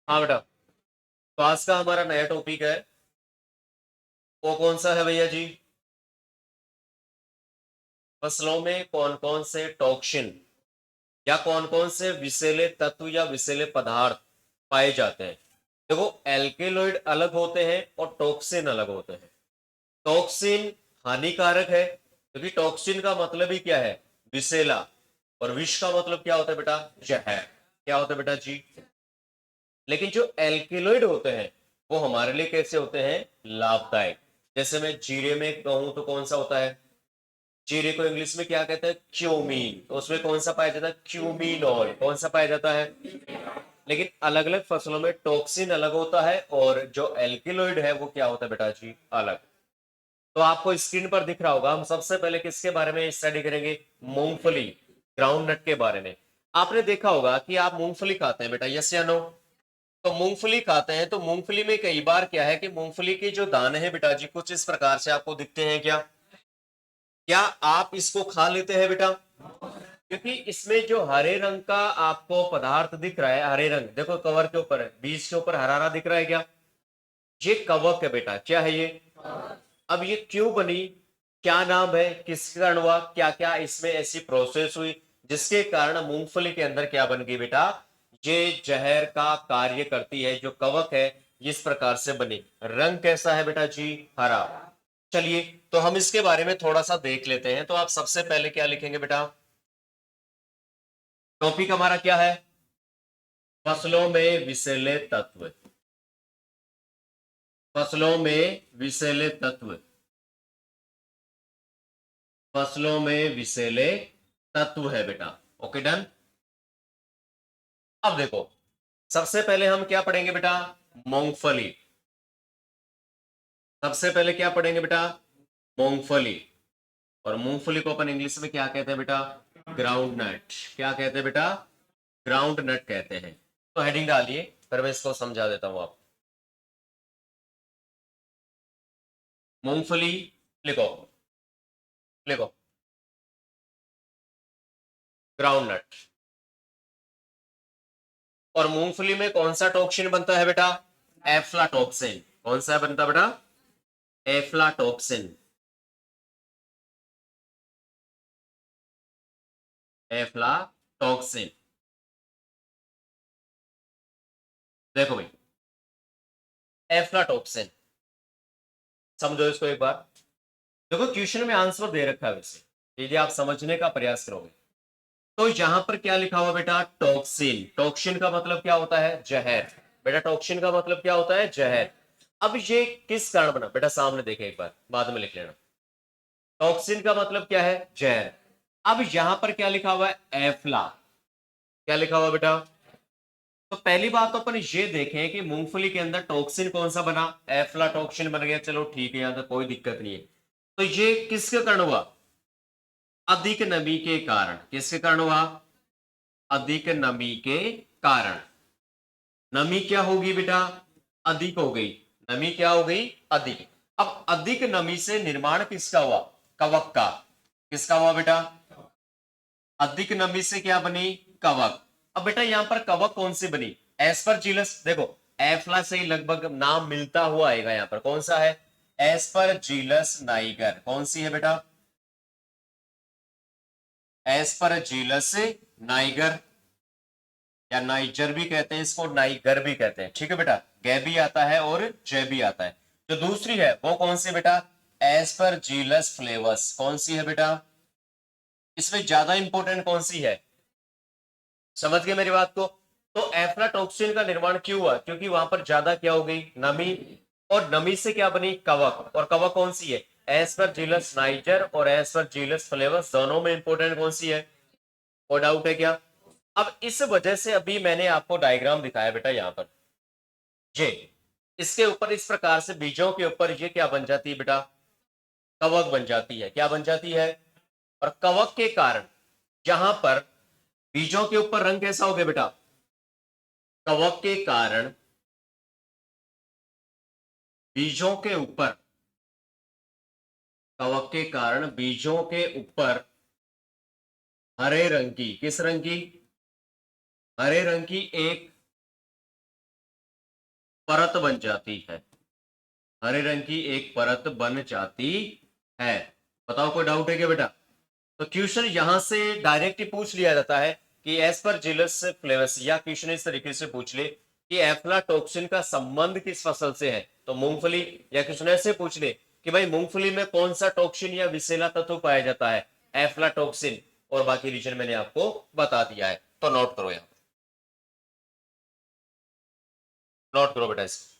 हाँ बेटा, तो आज का हमारा नया टॉपिक है, वो कौन सा है भैया जी? फसलों में कौन कौन से टॉक्सिन या कौन कौन से विषैले तत्व या विषैले पदार्थ पाए जाते हैं। देखो, एल्केलॉइड अलग होते हैं और टॉक्सिन अलग होते हैं। टॉक्सिन हानिकारक है, क्योंकि टॉक्सिन का मतलब ही क्या है? विषैला। और विष का मतलब क्या होता है बेटा? जहर। क्या होता है बेटा जी? लेकिन जो एल्केलॉइड होते हैं वो हमारे लिए कैसे होते हैं? लाभदायक। जैसे मैं जीरे में कहूं तो कौन सा होता है? जीरे को इंग्लिश में क्या कहते हैं? क्यूमीन। तो उसमें कौन सा पाया जाता है? क्यूमीनॉल। कौन सा पाया जाता है? लेकिन अलग अलग फसलों में टॉक्सिन अलग होता है और जो एल्केलॉइड है वो क्या होता है बेटा जी? अलग। तो आपको स्क्रीन पर दिख रहा होगा, हम सबसे पहले किसके बारे में स्टडी करेंगे? मूंगफली, ग्राउंड नट के बारे में। आपने देखा होगा कि आप मूंगफली खाते हैं बेटा, यस या नो? तो मूंगफली खाते हैं तो मूंगफली में कई बार क्या है कि मूंगफली के जो दाने हैं बेटा जी कुछ इस प्रकार से आपको दिखते हैं क्या? क्या आप इसको खा लेते हैं बेटा? क्योंकि इसमें जो हरे रंग का आपको पदार्थ दिख रहा है, हरे रंग, देखो कवर के ऊपर है, बीज के ऊपर हरा हरा दिख रहा है क्या? ये कवक है बेटा। क्या है ये? अब ये क्यों बनी? क्या नाम है? किसके कारण हुआ? क्या क्या इसमें ऐसी प्रोसेस हुई जिसके कारण मूंगफली के अंदर क्या बन गई बेटा? ये जहर का कार्य करती है, जो कवक है इस प्रकार से बनी। रंग कैसा है बेटा जी? हरा। चलिए, तो हम इसके बारे में थोड़ा सा देख लेते हैं। तो आप सबसे पहले क्या लिखेंगे बेटा? टॉपिक हमारा क्या है? फसलों में विषैले तत्व। फसलों में विषैले तत्व। फसलों में विषैले तत्व है बेटा। Okay, done. अब देखो, सबसे पहले हम क्या पढ़ेंगे बेटा? मूंगफली। सबसे पहले क्या पढ़ेंगे बेटा? मूंगफली। और मूंगफली को अपन इंग्लिश में क्या कहते हैं बेटा? Groundnut. क्या कहते हैं बेटा? ग्राउंड नट कहते हैं। तो हेडिंग डालिए, फिर मैं इसको समझा देता हूं आपको। मूंगफली लिखो, लिखो, ग्राउंड नट। और मूंगफली में कौन सा टॉक्सिन बनता है बेटा? एफ्लाटॉक्सिन। कौन सा बनता है बेटा? एफ्लाटॉक्सिन। एफ्लाटॉक्सिन। देखो भाई, एफ्लाटॉक्सिन, समझो इसको एक बार। देखो, क्वेश्चन में आंसर दे रखा है वैसे, यदि आप समझने का प्रयास करोगे तो यहां पर क्या लिखा हुआ बेटा? टॉक्सिन। टॉक्सिन का मतलब क्या होता है? जहर। बेटा, टॉक्सिन का मतलब क्या होता है? जहर। अब ये किस कारण बना बेटा? सामने देखे एक बार, बाद में लिख लेना। टॉक्सिन का मतलब क्या है? जहर। अब यहां पर क्या लिखा हुआ है? एफ्ला। क्या लिखा हुआ बेटा? तो पहली बात तो अपन ये देखें कि मूंगफली के अंदर टॉक्सिन कौन सा बना? एफ्लाटॉक्सिन बन गया। चलो ठीक है, यहां तक कोई दिक्कत नहीं है। तो ये किसके कारण हुआ? अधिक नमी के कारण। किसके कारण हुआ? अधिक नमी के कारण। नमी क्या होगी बेटा? अधिक हो गई। नमी क्या हो गई? अधिक। अब अधिक नमी से निर्माण किसका हुआ? कवक का। किसका हुआ बेटा? अधिक नमी से क्या बनी? कवक। अब बेटा यहां पर कवक कौन सी बनी? एस्परजिलस। देखो, एफ्ला से ही लगभग नाम मिलता हुआ आएगा। यहां पर कौन सा है? Aspergillus Niger. कौन सी है बेटा? एस्परजिलस नाइगर, या नाइजर भी कहते हैं इसको, नाइगर भी कहते हैं। ठीक है बेटा, गे भी आता है और जय भी आता है। जो दूसरी है वो कौन सी बेटा? एस्परजिलस फ्लेवस। कौन सी है बेटा? इसमें ज्यादा इंपॉर्टेंट कौन सी है? समझ गए मेरी बात को? तो एफ्लाटॉक्सिन का निर्माण क्यों हुआ? क्योंकि वहां पर ज्यादा क्या हो गई? नमी। और नमी से क्या बनी? कवक। और कवक कौन सी है? एस्परजिलस नाइजर और एस्परजिलस फ्लेवस। दोनों में इंपॉर्टेंट कौन सी है? कोई डाउट है क्या? अब इस वजह से अभी मैंने आपको डायग्राम दिखाया बेटा, यहां पर ये, इसके ऊपर इस प्रकार से बीजों के ऊपर ये क्या बन जाती है बेटा? कवक बन जाती है। क्या बन जाती है? और कवक के कारण जहां पर बीजों के ऊपर रंग कैसा हो गया बेटा? कवक के कारण बीजों के ऊपर, कवक के कारण बीजों के ऊपर हरे रंग की, किस रंग की? हरे रंग की एक परत बन जाती है, हरे रंग की एक परत बन जाती है। बताओ कोई डाउट है क्या बेटा? तो क्वेश्चन यहां से डायरेक्ट ही पूछ लिया जाता है कि एज पर जिलस फ्लेवस, या क्वेश्चन इस तरीके से पूछ ले कि एफ्लाटॉक्सिन का संबंध किस फसल से है, तो मूंगफली। या क्वेश्चन ऐसे पूछ ले कि भाई मूंगफली में कौन सा टॉक्सिन या विषैला तत्व पाया जाता है, एफ्लाटॉक्सिन, और बाकी रीजन मैंने आपको बता दिया है। तो नोट करो, यहां नोट करो बेटा इसको।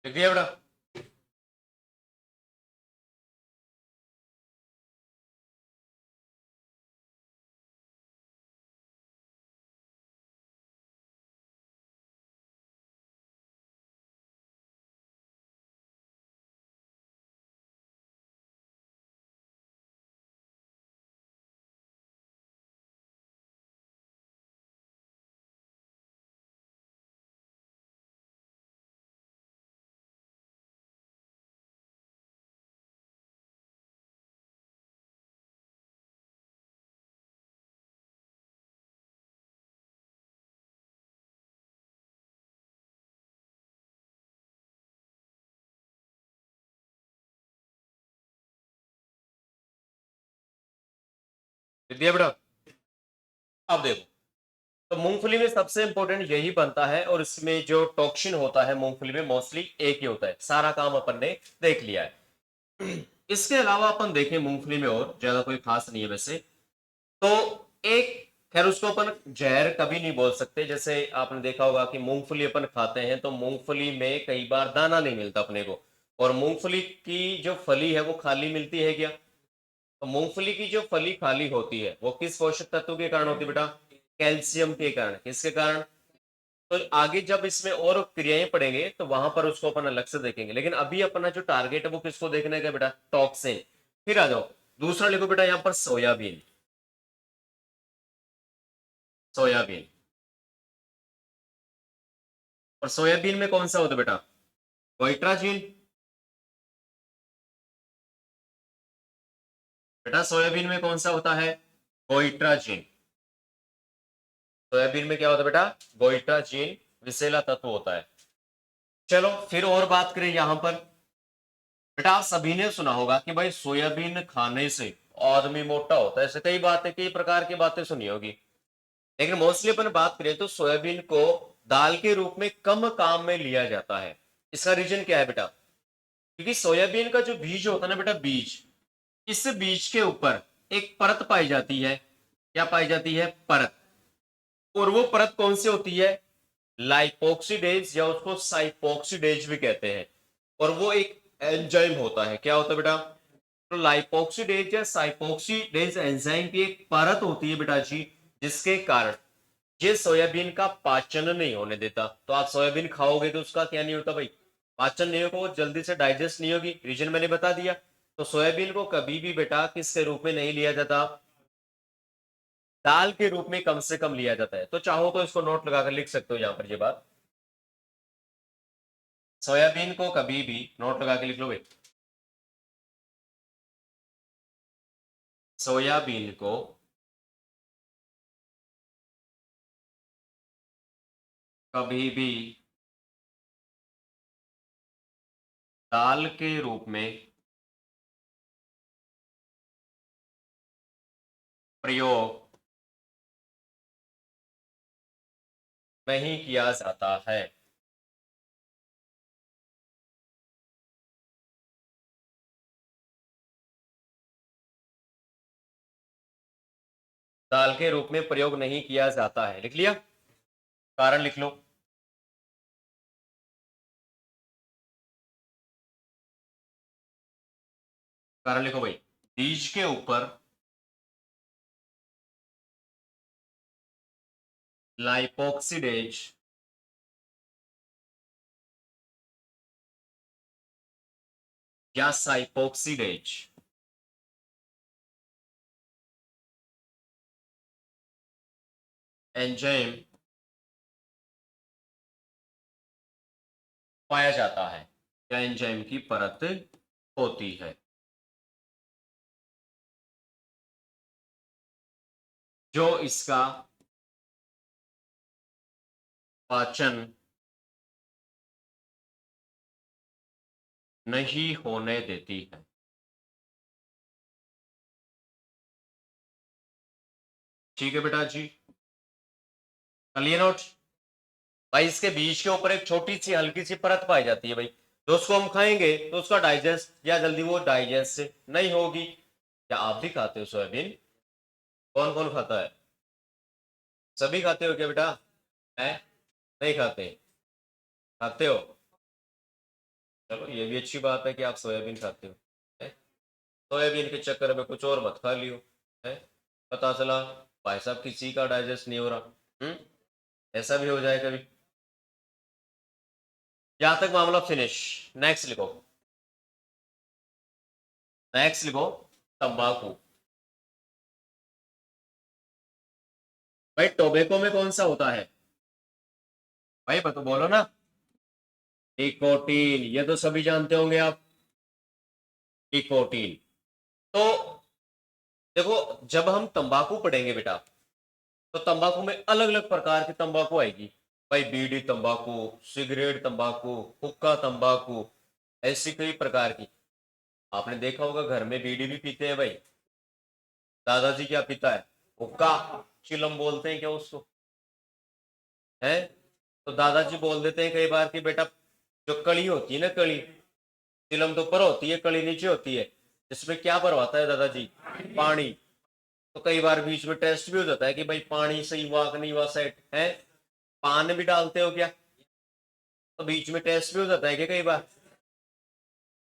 लिख दिया बेटा? लिख दिया बेटा? अब देखो, तो मूंगफली में सबसे इंपॉर्टेंट यही बनता है, और इसमें जो टॉक्सिन होता है मूंगफली में मोस्टली एक ही होता है। सारा काम अपन ने देख लिया है। इसके अलावा अपन देखें मूंगफली में, और ज्यादा कोई खास नहीं है वैसे तो। एक, खैर उसको अपन जहर कभी नहीं बोल सकते। जैसे आपने देखा होगा कि मूंगफली अपन खाते हैं तो मूंगफली में कई बार दाना नहीं मिलता अपने को, और मूंगफली की जो फली है वो खाली मिलती है क्या? तो मूंगफली की जो फली खाली होती है वो किस पोषक तत्व के कारण होती है बेटा? कैल्शियम के कारण। किसके कारण? तो आगे जब इसमें और क्रियाएं पढ़ेंगे तो वहां पर उसको अपन अलग से देखेंगे, लेकिन अभी अपना जो टारगेट है वो किसको देखने का बेटा? टॉक्सिन। फिर आ जाओ, दूसरा लिखो बेटा यहां पर सोयाबीन। सोयाबीन, और सोयाबीन में कौन सा होता है बेटा? गोइट्राजिन। बेटा सोयाबीन में कौन सा होता है? गोइट्राजिन। सोयाबीन में क्या होता है बेटा? गोइट्राजिन विषैला तत्व होता है। चलो फिर और बात करें यहां पर। बेटा आप सभी ने सुना होगा कि भाई सोयाबीन खाने से आदमी मोटा होता है, ऐसे कई बातें, कई प्रकार की बातें सुनी होगी। लेकिन मोस्टली अपन बात करें तो सोयाबीन को दाल के रूप में कम काम में लिया जाता है। इसका रीजन क्या है बेटा? क्योंकि सोयाबीन का जो बीज होता है ना बेटा, बीज, इस बीज के ऊपर एक परत पाई जाती है। क्या पाई जाती है? परत। और वो परत कौन सी होती है? लाइपोक्सीडेज, या उसको साइपोक्सीडेज भी कहते हैं। और वो एक एंजाइम होता है। क्या होता है बेटा? तो लाइपोक्सीडेज या साइपोक्सीडेज एंजाइम की एक परत होती है बेटा जी, जिसके कारण ये सोयाबीन का पाचन नहीं होने देता। तो आप सोयाबीन खाओगे तो उसका क्या नहीं होता भाई? पाचन नहीं होगा, वो जल्दी से डाइजेस्ट नहीं होगी। रीजन मैंने बता दिया। तो सोयाबीन को कभी भी बेटा किसके रूप में नहीं लिया जाता? दाल के रूप में कम से कम लिया जाता है। तो चाहो तो इसको नोट लगाकर लिख सकते हो यहां पर ये बात। सोयाबीन को कभी भी नोट लगा के लिख लो भाई। सोयाबीन को कभी भी दाल के रूप में प्रयोग नहीं किया जाता है। दाल के रूप में प्रयोग नहीं किया जाता है। लिख लिया? कारण लिख लो। कारण लिखो भाई। बीज के ऊपर लाइपोक्सिडेज या साइपोक्सिडेज एंजाइम पाया जाता है या एंजाइम की परत होती है, जो इसका पाचन नहीं होने देती है। ठीक है बेटा जी, कर लिए नोट? भाई इसके बीज के ऊपर एक छोटी सी हल्की सी परत पाई जाती है भाई, तो उसको हम खाएंगे तो उसका डाइजेस्ट या जल्दी वो डाइजेस्ट नहीं होगी। क्या आप भी खाते हो सोयाबीन? कौन कौन खाता है? सभी खाते हो क्या बेटा? है? नहीं खाते? खाते हो? चलो ये भी अच्छी बात है कि आप सोयाबीन खाते हो। है? सोयाबीन के चक्कर में कुछ और मत खा लियो। है? पता चला भाई साहब किसी का डाइजेस्ट नहीं हो रहा। ऐसा भी हो जाए कभी। यहां तक मामला फिनिश। नेक्स्ट लिखो। नेक्स्ट लिखो। तंबाकू। भाई टोबैको में कौन सा होता है? भाई तो बोलो ना। निकोटीन, ये तो सभी जानते होंगे आप। निकोटीन। तो देखो, जब हम तंबाकू पढ़ेंगे बेटा, तो तंबाकू में अलग अलग प्रकार की तंबाकू आएगी। भाई बीड़ी तंबाकू, सिगरेट तंबाकू, हुक्का तंबाकू, ऐसी कई प्रकार की। आपने देखा होगा घर में बीड़ी भी पीते हैं भाई। दादाजी क्या पीता है? हुक्का। चिलम बोलते हैं क्या उसको? है? तो दादाजी बोल देते हैं कई बार कि बेटा, जो कड़ी होती है ना, कड़ी, चिलम तो ऊपर होती है, कड़ी नीचे होती है। इसमें क्या भरवाता है दादाजी? पानी। तो कई बार बीच में टेस्ट भी हो जाता है कि भाई पानी सही हुआ कि नहीं हुआ, सेट है। पान भी डालते हो क्या? तो बीच में टेस्ट भी हो जाता है कि कई बार।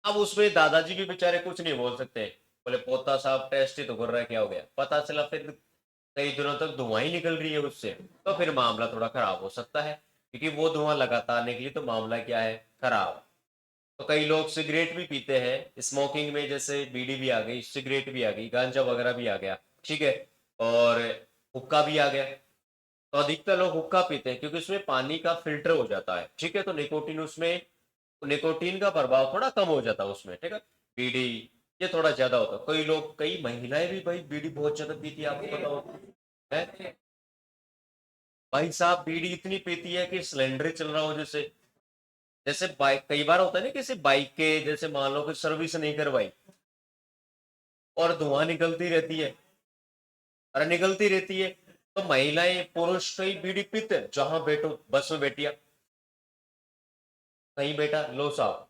अब उसमें दादाजी भी बेचारे कुछ नहीं बोल सकते। बोले पोता साहब टेस्ट ही तो कर रहा है, क्या हो गया? पता चला फिर कई दिनों तक धुआं ही निकल रही है उससे, तो फिर मामला थोड़ा खराब हो सकता है, क्योंकि वो धुआं लगातार निकली तो मामला क्या है? खराब। तो कई लोग सिगरेट भी पीते हैं स्मोकिंग में, जैसे बीड़ी भी आ गई, सिगरेट भी आ गई, गांजा वगैरह भी आ गया। ठीक है। और हुक्का भी आ गया। तो अधिकतर लोग हुक्का पीते हैं क्योंकि उसमें पानी का फिल्टर हो जाता है। ठीक है, तो निकोटीन उसमें, निकोटीन का प्रभाव थोड़ा कम हो जाता है उसमें। ठीक है। बीड़ी ये थोड़ा ज्यादा होता है। कई लोग, कई महिलाएं भी भाई बीड़ी बहुत ज्यादा पीती है, आपको पता हो? है? भाई साहब बीड़ी इतनी पीती है कि सिलेंडर चल रहा हो, जैसे जैसे बाइक, कई बार होता है ना, किसी बाइक के जैसे मान लो कि सर्विस नहीं करवाई और धुआं निकलती रहती है। अरे निकलती रहती है। तो महिलाएं पुरुष कई बीड़ी पीते हैं, जहां बैठो बस में बैठिया, कहीं बैठा लो साहब,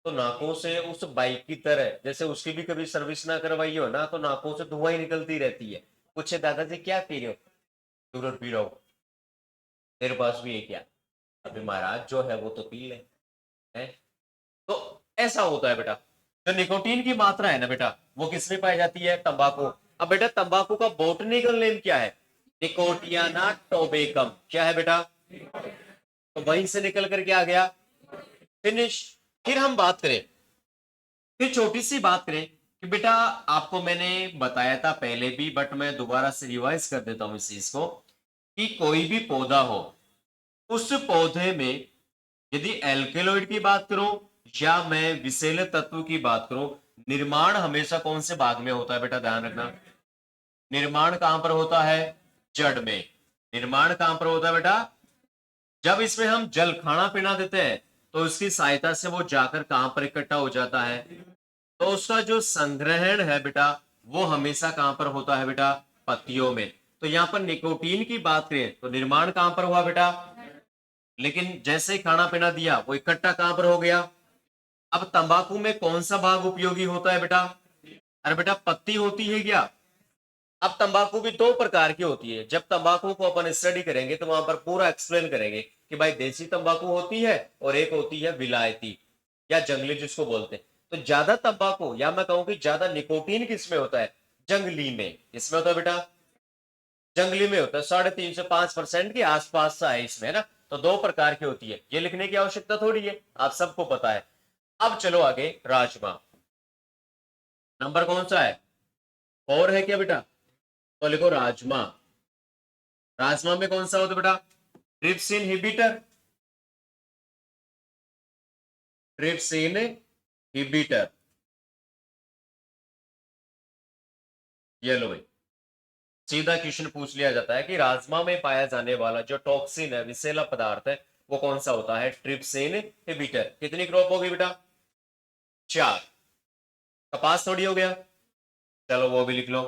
तो नाकों से उस बाइक की तरह, जैसे उसकी भी कभी सर्विस ना करवाई हो ना, तो नाकों से धुआं ही निकलती रहती है। पूछे दादाजी क्या पी रहे हो? सिगरेट पी रहा हूँ। तेरे पास भी है क्या? अभी महाराज जो है वो तो पी ले। है? तो ऐसा होता है बेटा। जो निकोटीन की मात्रा है ना बेटा, वो किसमें पाई जाती है? तंबाकू। अब बेटा तंबाकू का बोटनिकल नेम क्या है? निकोटियाना टोबेकम। क्या है बेटा? तो वहीं से निकल करके आ गया। फिनिश। फिर हम बात करें, फिर छोटी सी बात करें कि बेटा, आपको मैंने बताया था पहले भी, बट मैं दोबारा से रिवाइज कर देता हूं इस चीज को, कि कोई भी पौधा हो, उस पौधे में यदि एल्केलॉइड की बात करो या मैं विषैले तत्व की बात करूं, निर्माण हमेशा कौन से भाग में होता है बेटा? ध्यान रखना। निर्माण कहां पर होता है? जड़ में। निर्माण कहां पर होता है बेटा? जब इसमें हम जल, खाना पीना देते हैं, तो इसकी सहायता से वो जाकर कहां पर इकट्ठा हो जाता है? तो उसका जो संग्रहण है बेटा, वो हमेशा कहां पर होता है बेटा? पत्तियों में। तो यहां पर निकोटीन की बात करें तो निर्माण कहां पर हुआ बेटा? लेकिन जैसे ही खाना पीना दिया, वो इकट्ठा कहां पर हो गया? अब तंबाकू में कौन सा भाग उपयोगी होता है बेटा? अरे बेटा पत्ती होती है क्या? अब तंबाकू भी दो प्रकार की होती है। जब तंबाकू को अपन स्टडी करेंगे तो वहां पर पूरा एक्सप्लेन करेंगे कि भाई देसी तंबाकू होती है और एक होती है विलायती या जंगली जिसको बोलते हैं। तो ज्यादा तंबाकू या मैं कहूं कि ज्यादा निकोटीन किसमें होता है? जंगली में। किसमें होता है बेटा? जंगली में होता है। 3.5 से 5% के आसपास सा है इसमें, है ना। तो दो प्रकार की होती है, ये लिखने की आवश्यकता थोड़ी है, आप सबको पता है। अब चलो आगे, राजमा। नंबर कौन सा है? 4 है क्या बेटा? तो लिखो राजमा। राजमा में कौन सा होता है बेटा? Trips inhibitor. Trips inhibitor. ये लो भाई, सीधा क्वेश्चन पूछ लिया जाता है कि राजमा में पाया जाने वाला जो टॉक्सिन है, विषैला पदार्थ है, वो कौन सा होता है? Trypsin inhibitor. कितनी क्रॉप होगी बेटा? 4। कपास थोड़ी हो गया, चलो वो भी लिख लो।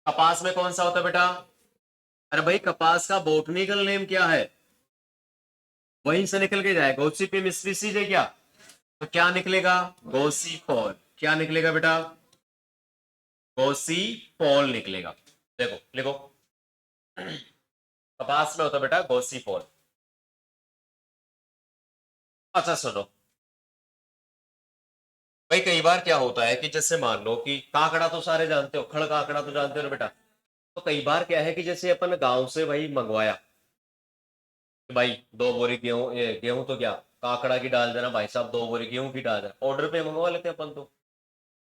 कपास में कौन सा होता है बेटा? अरे भाई, कपास का बोटनिकल नेम क्या है? वहीं से निकल के जाए, गोसिपियम स्पीसीज है क्या? तो क्या निकलेगा? गोसीपॉल। क्या निकलेगा बेटा? गोसीपॉल निकलेगा। देखो लिखो, कपास में होता है बेटा गोसीपॉल। अच्छा सुनो भाई, कई बार क्या होता है कि जैसे मान लो कि काकड़ा तो सारे जानते हो, खड़ काकड़ा तो जानते हो ना बेटा। तो कई बार क्या है कि जैसे अपन गांव से भाई मंगवाया कि भाई 2 बोरी गेहूं, गेहूं तो क्या, काकड़ा की डाल देना भाई साहब, 2 बोरी गेहूं की डाल देना, ऑर्डर पे मंगवा लेते हैं अपन तो।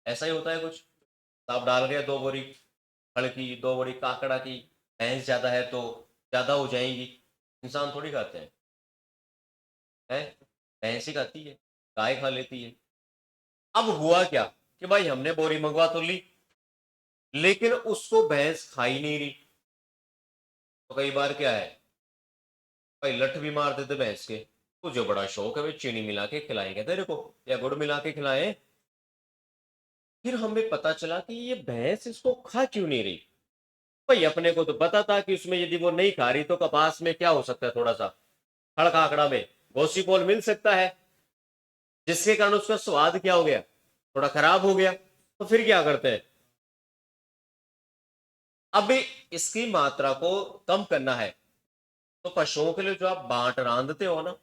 ऐसा ही होता है कुछ। तो आप डाल गए 2 बोरी खड़ की, 2 बोरी काकड़ा की। भैंस ज्यादा है तो ज्यादा हो जाएंगी। इंसान थोड़ी खाते हैं? भैंस ही खाती है, गाय खा लेती है। अब हुआ क्या कि भाई हमने बोरी मंगवा तो ली, लेकिन उसको भैंस खा ही नहीं रही। तो कई बार क्या है भाई, लठ भी मार देते भैंस के। तुझे बड़ा शौक है भाई, चीनी मिला के खिलाएंगे तेरे को या गुड़ मिला के खिलाएं। फिर हमें पता चला कि ये भैंस इसको खा क्यों नहीं रही। भाई अपने को तो पता था कि उसमें यदि वो नहीं खा रही तो कपास में क्या हो सकता है, थोड़ा सा खड़का आंकड़ा में गोसीपोल मिल सकता है, जिसके कारण उसका स्वाद क्या हो गया, थोड़ा खराब हो गया। तो फिर क्या करते हैं, अब इसकी मात्रा को कम करना है। तो पशुओं के लिए जो आप बांट रांधते हो ना,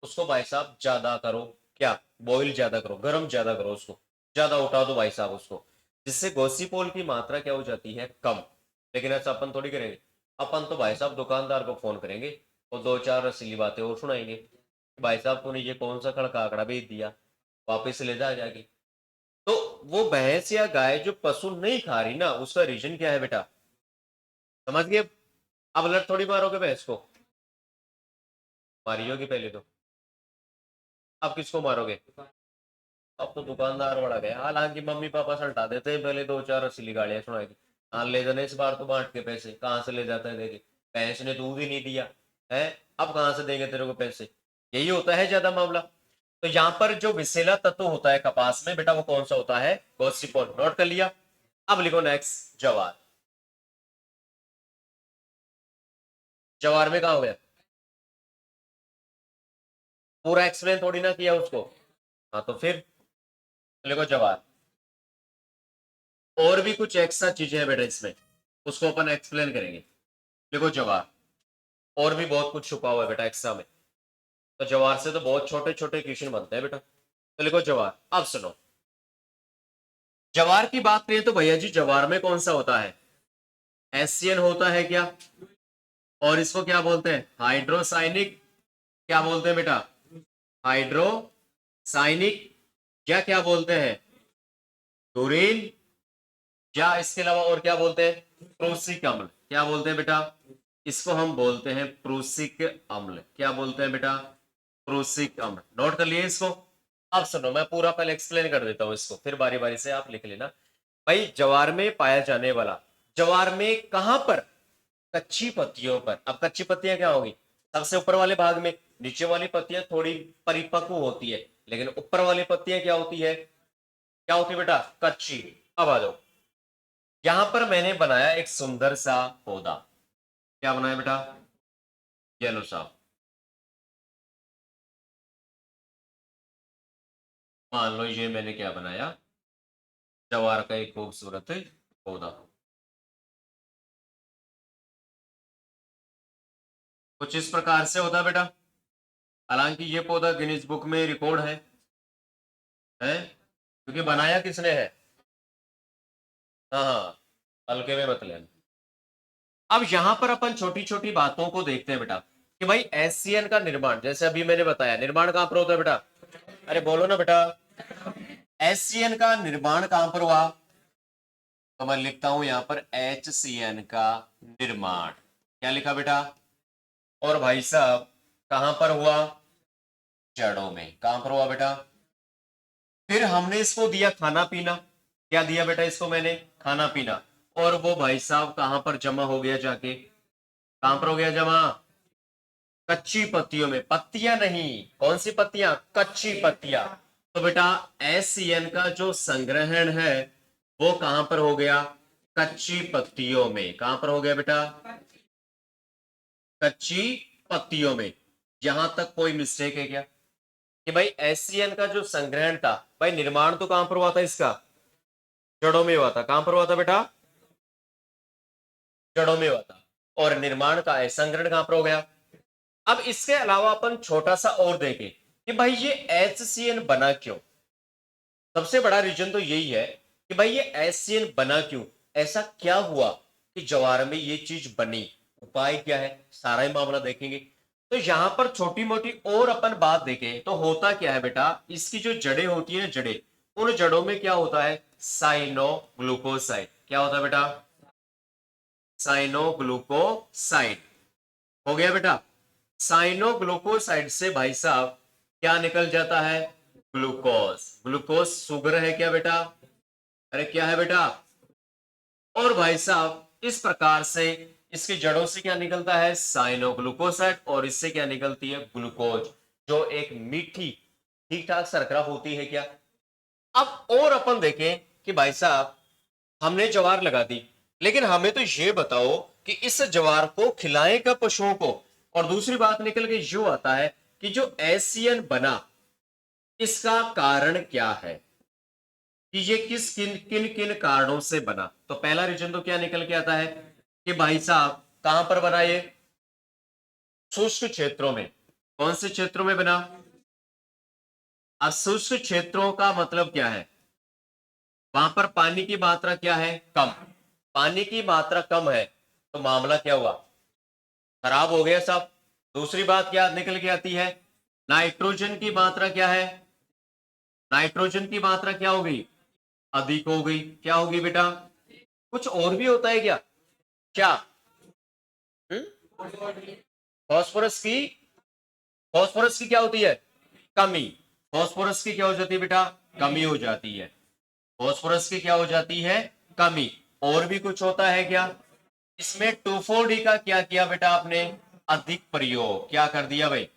उसको भाई साहब ज्यादा करो। क्या? बॉईल ज्यादा करो, गर्म ज्यादा करो, उसको ज्यादा उठा दो भाई साहब उसको, जिससे गोसीपोल की मात्रा क्या हो जाती है, कम। लेकिन ऐसा अपन थोड़ी करेंगे। अपन तो भाई साहब दुकानदार को फोन करेंगे और 2-4 रसीली बातें और सुनाएंगे। भाई साहब तूने ये कौन सा खड़का आंकड़ा भेज दिया, वापिस ले जा जाके। तो वो भैंस या गाय जो पशु नहीं खा रही ना, उसका रीजन क्या है बेटा? समझ गए? अब लट थोड़ी मारोगे भैंस को, मारी होगी पहले तो। अब किसको मारोगे? अब तो दुकानदार बड़ा गया। हालांकि मम्मी पापा सल्टा देते हैं, पहले 2-4 असली गालियां सुनाएगी। हाँ ले जाने इस बार तो बांट के पैसे, कहाँ से ले जाता है देखे, भैंस ने दूध ही नहीं दिया है, अब कहाँ से देंगे तेरे को पैसे। यही होता है ज्यादा मामला। तो यहाँ पर जो विषैला तत्व होता है कपास में बेटा, वो कौन सा होता है? गोसिपोल। नोट कर लिया? अब लिखो नेक्स्ट, जवार। जवार में कहा हो गया? पूरा एक्सप्लेन थोड़ी ना किया उसको। हाँ तो फिर लिखो जवार। और भी कुछ एक्स्ट्रा चीजें हैं बेटा इसमें, उसको अपन एक्सप्लेन करेंगे। लिखो जवार। और भी बहुत कुछ छुपा हुआ है बेटा एक्स्ट्रा में। तो जवार से तो बहुत छोटे छोटे क्वेश्चन बनते हैं बेटा। तो लिखो जवार। अब सुनो, जवार की बात करें तो भैया जी, जवार में कौन सा होता है? एससीएन होता है क्या? और इसको क्या बोलते हैं? हाइड्रोसाइनिक। क्या बोलते हैं बेटा? हाइड्रोसाइनिक। क्या क्या बोलते हैं? क्लोरीन। या इसके अलावा और क्या बोलते हैं? प्रूसिक अम्ल। क्या बोलते हैं बेटा? इसको हम बोलते हैं प्रूसिक अम्ल। क्या बोलते हैं बेटा? प्रूसिक अम्ल। नोट कर लिए इसको? अब सुनो, मैं पूरा पहले एक्सप्लेन कर देता हूं इसको, फिर बारी बारी से आप लिख लेना। भाई जवार में पाया जाने वाला, जवार में कहां पर? कच्ची पत्तियों पर। अब कच्ची पत्तियां क्या होगी? सबसे ऊपर वाले भाग में। नीचे वाली पत्तियां थोड़ी परिपक्व होती है, लेकिन ऊपर वाली पत्तियां क्या होती है? क्या होती है बेटा? कच्ची। अब आ जाओ, यहां पर मैंने बनाया एक सुंदर सा पौधा। क्या बनाया बेटा? येलो सा। मान लो ये मैंने क्या बनाया, जवार का एक खूबसूरत पौधा। कुछ इस प्रकार से होता है बेटा। हालांकि ये पौधा गिनीज बुक में रिकॉर्ड है क्योंकि बनाया किसने है? हाँ हाँ, हल्के में मत लेना। अब यहां पर अपन छोटी छोटी बातों को देखते हैं बेटा कि भाई एससीएन का निर्माण, जैसे अभी मैंने बताया, निर्माण कहां पर होता है बेटा? अरे बोलो ना बेटा। एससीएन का निर्माण कहां पर हुआ? तो मैं लिखता हूं यहां पर HCN का निर्माण। क्या लिखा बेटा? और भाई साहब कहां पर हुआ? जड़ों में। कहां पर हुआ बेटा? फिर हमने इसको दिया खाना पीना। क्या दिया बेटा इसको मैंने? खाना पीना। और वो भाई साहब कहां पर जमा हो गया जाके? कहां पर हो गया जमा? कच्ची पत्तियों में। पत्तियां नहीं, कौन सी पत्तियां? कच्ची पत्तियां। तो बेटा एससीएन का जो संग्रहण है वो कहां पर हो गया? कच्ची पत्तियों में। कहां पर हो गया बेटा? कच्ची पत्तियों में। यहां तक कोई मिस्टेक है क्या कि भाई एससीएन का जो संग्रहण था, भाई निर्माण तो कहां पर हुआ था इसका? जड़ों में हुआ था। कहां पर हुआ था बेटा? जड़ों में हुआ था। और निर्माण का है संग्रहण कहां पर हो गया? अब इसके अलावा अपन छोटा सा और देखें कि भाई ये HCN बना क्यों। सबसे बड़ा रीजन तो यही है कि भाई ये HCN बना क्यों, ऐसा क्या हुआ कि ज्वार में ये चीज बनी, उपाय क्या है, सारा ही मामला देखेंगे। तो यहां पर छोटी मोटी और अपन बात देखें तो होता क्या है बेटा, इसकी जो जड़ें होती है, जड़ें, उन जड़ों में क्या होता है? साइनोग्लूकोसाइड। क्या होता है बेटा? साइनोग्लूकोसाइड। हो गया बेटा। साइनोग्लूकोसाइड से भाई साहब क्या निकल जाता है? ग्लूकोज। ग्लूकोज शुगर है क्या बेटा? अरे क्या है बेटा? और भाई साहब इस प्रकार से इसकी जड़ों से क्या निकलता है? साइनोग्लूकोसाइड। और इससे क्या निकलती है? ग्लूकोज, जो एक मीठी ठीक ठाक शर्करा होती है क्या। अब और अपन देखें कि भाई साहब हमने ज्वार लगा दी, लेकिन हमें तो ये बताओ कि इस ज्वार को खिलाएं कब पशुओं को। और दूसरी बात निकल के यूं आता है कि जो एसियन बना, इसका कारण क्या है कि ये किस किन किन किन कारणों से बना। तो पहला रीजन तो क्या निकल के आता है कि भाई साहब कहां पर बना ये? शुष्क क्षेत्रों में। कौन से क्षेत्रों में बना? अब शुष्क क्षेत्रों का मतलब क्या है? वहां पर पानी की मात्रा क्या है? कम। पानी की मात्रा कम है तो मामला क्या हुआ? खराब हो गया साहब। दूसरी बात क्या निकल के आती है? नाइट्रोजन की मात्रा क्या है? नाइट्रोजन की मात्रा क्या हो गई? अधिक हो गई। क्या होगी बेटा? कुछ और भी होता है क्या? क्या? फास्फोरस की, फास्फोरस की क्या होती है? कमी। फास्फोरस की क्या हो जाती है बेटा? कमी हो जाती है। फास्फोरस की क्या हो जाती है? कमी। और भी कुछ होता है क्या? इसमें 2,4-D का क्या किया बेटा आपने? अधिक प्रयोग। क्या कर दिया भाई?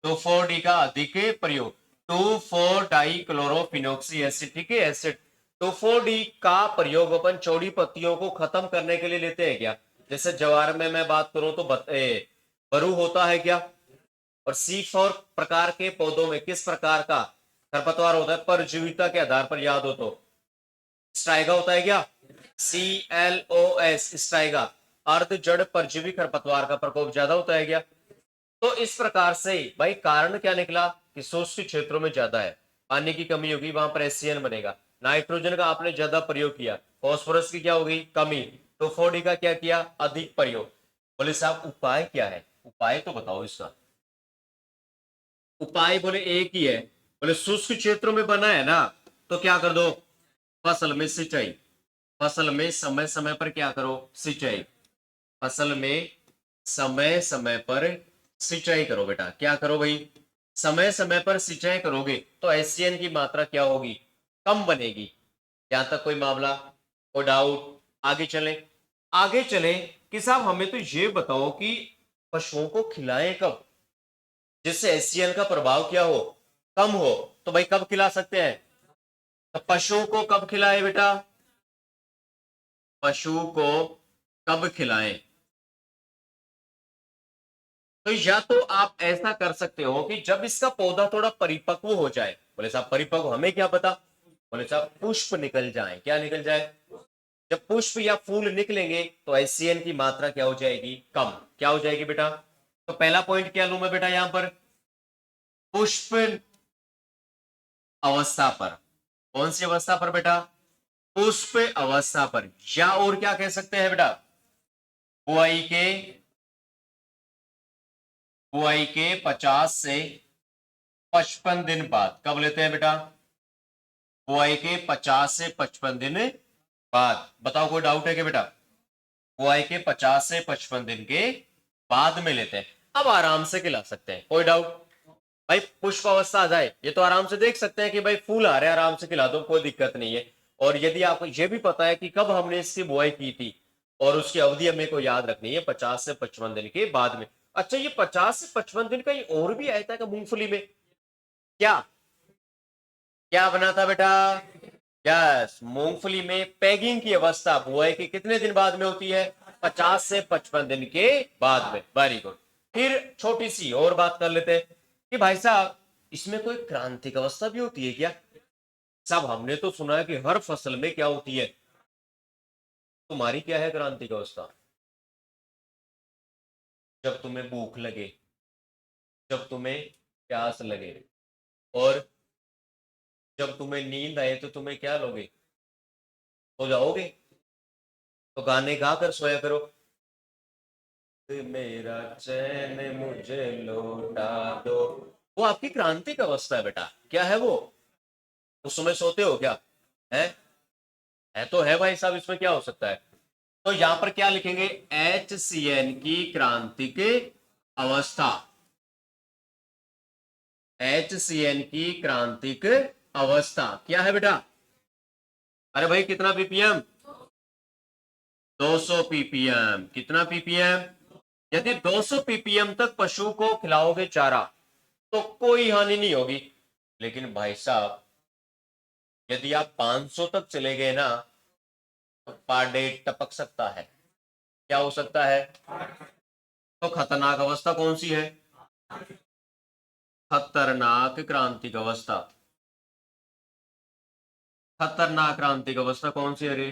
2,4-D का अधिक प्रयोग। 2,4-डाइक्लोरोफिनॉक्सी एसिड, ठीक है, एसिड। 2,4-D का प्रयोग अपन चौड़ी पत्तियों को खत्म करने के लिए लेते हैं क्या? जैसे ज्वार में मैं बात करूं तो बरू होता है क्या? और C4 प्रकार के पौधों में किस प्रकार का खरपतवार होता है? परजीविता के आधार पर याद हो तो स्ट्राइगा होता है क्या? CLOS, Striga. अर्ध जड़ परजीवी खरपतवार का प्रकोप ज्यादा होता है क्या? तो इस प्रकार से भाई कारण क्या निकला कि शुष्क क्षेत्रों में ज्यादा है, पानी की कमी होगी, वहां पर एससीएन बनेगा। नाइट्रोजन का आपने ज्यादा प्रयोग किया, फास्फोरस की क्या होगी? कमी। तो 4D का क्या किया? अधिक प्रयोग। बोले साहब उपाय क्या है? उपाय तो बताओ इसका। उपाय बोले एक ही है। बोले शुष्क क्षेत्रों में बना है ना, तो क्या कर दो? फसल में सिंचाई। फसल में समय समय पर क्या करो? सिंचाई। फसल में समय समय पर सिंचाई करो बेटा। क्या करो भाई? समय समय पर सिंचाई करोगे तो एससीएन की मात्रा क्या होगी? कम बनेगी। यहां तक कोई मामला, कोई डाउट? आगे चलें। आगे चलें कि साहब हमें तो ये बताओ कि पशुओं को खिलाएं कब जिससे एससीएन का प्रभाव क्या हो? कम हो। तो भाई कब खिला सकते हैं? तो पशुओं को कब खिलाएं बेटा? पशु को कब खिलाएं? तो या तो आप ऐसा कर सकते हो कि जब इसका पौधा थोड़ा परिपक्व हो जाए। बोले साहब परिपक्व हमें क्या पता? बोले साहब पुष्प निकल जाए। क्या निकल जाए? जब पुष्प या फूल निकलेंगे तो एससीएन की मात्रा क्या हो जाएगी? कम। क्या हो जाएगी बेटा? तो पहला पॉइंट क्या लूं मैं बेटा यहां पर, पुष्प अवस्था पर। कौन सी अवस्था पर बेटा, पुष्प अवस्था पर। या और क्या कह सकते हैं बेटा, बुआई के 50 से 55 दिन बाद। कब लेते हैं बेटा, बुआई के 50 से 55 दिन बाद। बताओ कोई डाउट है कि बेटा, बुआई के 50 से 55 दिन के बाद में लेते हैं। अब आराम से खिला सकते हैं, कोई डाउट भाई, पुष्प अवस्था आ जाए ये तो आराम से देख सकते हैं कि भाई फूल आ रहे हैं, आराम से खिला दो, कोई दिक्कत नहीं है। और यदि आपको ये भी पता है कि कब हमने इसकी बुआई की थी और उसकी अवधि हमें को याद रखनी है, 50 से 55 दिन के बाद में। अच्छा, ये 50 से 55 दिन का ये और भी आया था कि मूंगफली में क्या क्या बना था बेटा, यस, मूंगफली में पैगिंग की अवस्था बुआई के कितने दिन बाद में होती है, 50 से 55 दिन के बाद में। Very good. फिर छोटी सी और बात कर लेते हैं कि भाई साहब इसमें कोई क्रांतिक अवस्था भी होती है क्या। साहब हमने तो सुना है कि हर फसल में क्या होती है, तुम्हारी क्या है क्रांतिक अवस्था, जब तुम्हें भूख लगे, जब तुम्हें प्यास लगे, और जब तुम्हें नींद आए तो तुम्हें क्या लोगे, सो जाओगे। तो गाने गा कर सोया करो, मेरा चैन मुझे लौटा दो। वो आपकी क्रांतिक अवस्था है बेटा। क्या है वो, उस समय सोते हो क्या, है है तो है भाई साहब, इसमें क्या हो सकता है। तो यहां पर क्या लिखेंगे, HCN की क्रांतिक अवस्था, HCN की क्रांतिक अवस्था क्या है बेटा। अरे भाई कितना पीपीएम, 200 पीपीएम। कितना पीपीएम, यदि 200 पीपीएम तक पशु को खिलाओगे चारा तो कोई हानि नहीं होगी। लेकिन भाई साहब यदि आप 500 तक चले गए ना तो पार्डे टपक सकता है। क्या हो सकता है, तो खतरनाक अवस्था कौन सी है, खतरनाक क्रांतिक अवस्था। खतरनाक क्रांतिक अवस्था कौन सी है रे,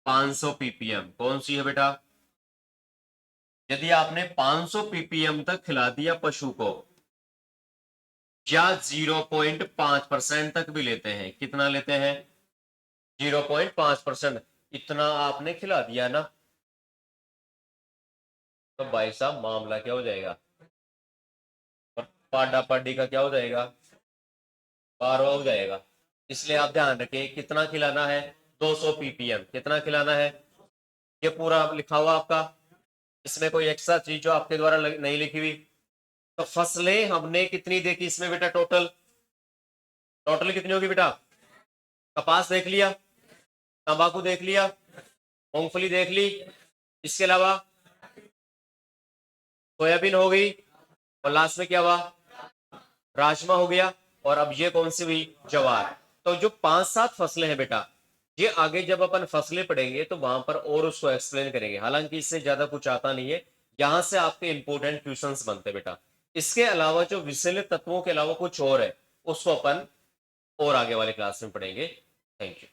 500 पीपीएम। कौन सी है बेटा, यदि आपने 500 पीपीएम तक खिला दिया पशु को, या 0.5% तक भी लेते हैं, कितना लेते हैं, 0.5%, इतना आपने खिला दिया ना, तो भाई साहब मामला क्या हो जाएगा, और पाडा पाडी का क्या हो जाएगा, पारो हो जाएगा। इसलिए आप ध्यान रखें कितना खिलाना है, 200 पीपीएम। कितना खिलाना है, ये पूरा लिखा हुआ आपका, इसमें कोई एक्स्ट्रा चीज जो आपके द्वारा नहीं लिखी हुई। तो फसलें हमने कितनी देखी इसमें बेटा, टोटल टोटल कितनी होगी बेटा, कपास देख लिया, तंबाकू देख लिया, मूंगफली देख ली, इसके अलावा सोयाबीन हो गई, और लास्ट में क्या हुआ, राजमा हो गया, और अब ये कौन सी हुई, ज्वार। तो जो 5-7 फसलें हैं बेटा, ये आगे जब अपन फसलें पढ़ेंगे तो वहां पर और उसको एक्सप्लेन करेंगे। हालांकि इससे ज्यादा कुछ आता नहीं है, यहां से आपके इंपोर्टेंट क्वेश्चंस बनते बेटा। इसके अलावा जो विषैले तत्वों के अलावा कुछ और है, उसको अपन और आगे वाले क्लास में पढ़ेंगे। Thank you.